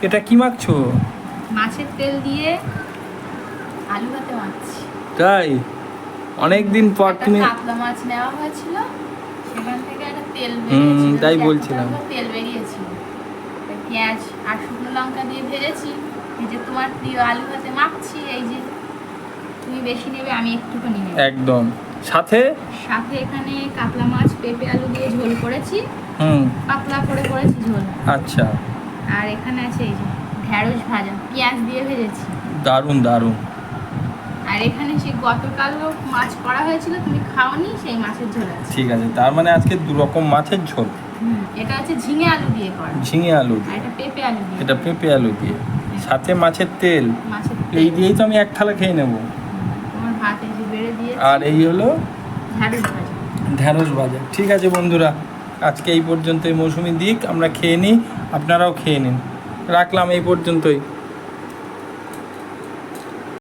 এটা কি মাখছো? মাছের তেল দিয়ে আলু ভাতে মাখছি। তাই? অনেক দিন পর তুমি কাতলা মাছ নেওয়া হয়েছিল, সেখান থেকে একটা তেল বেরিয়েছিল, তাই বলছিলাম। তেল বেরিয়েছিল, পেঁয়াজ আর শুকনো লঙ্কা দিয়ে ভেজেছি, ভেজে তোমার প্রিয় আলু ভাতে মাখছি। এই যে তুমি বেশি নেবে, আমি একটুখানি নেব। একদম। সাথে সাথে এখানে কাতলা মাছ পেঁপে আলু দিয়ে ঝোল করেছি, পাতলা করে করেছি ঝোল। আচ্ছা। আর এখানে আছে এই যে ঢেঁড়স ভাজা, পেঁয়াজ দিয়ে ভেজেছি। দারুণ দারুণ। আর এখানে সেই গতকালও মাছ করা হয়েছিল, তুমি খাওনি, সেই মাছের ঝোল আছে। ঠিক আছে, তার মানে আজকে দু রকম মাছের ঝোল। এটা হচ্ছে ঝিঙে আলু দিয়ে করা। ঝিঙে আলু আর এটা পেঁপে আলু দিয়ে। এটা পেঁপে আলু দিয়ে, সাথে মাছের তেল। মাছের এই দিয়েই তো আমি এক থালা খেয়ে নেব। তোমার ভাত এই যে বেড়ে দিয়ে। আর এই হলো ঢেঁড়স ভাজা। ঢেঁড়স ভাজা। ঠিক আছে বন্ধুরা, আজকে এই পর্যন্তই। মৌসুমি দিক, আমরা খেয়ে নিই, আপনারাও খেয়ে নিন। রাখলাম এই পর্যন্তই।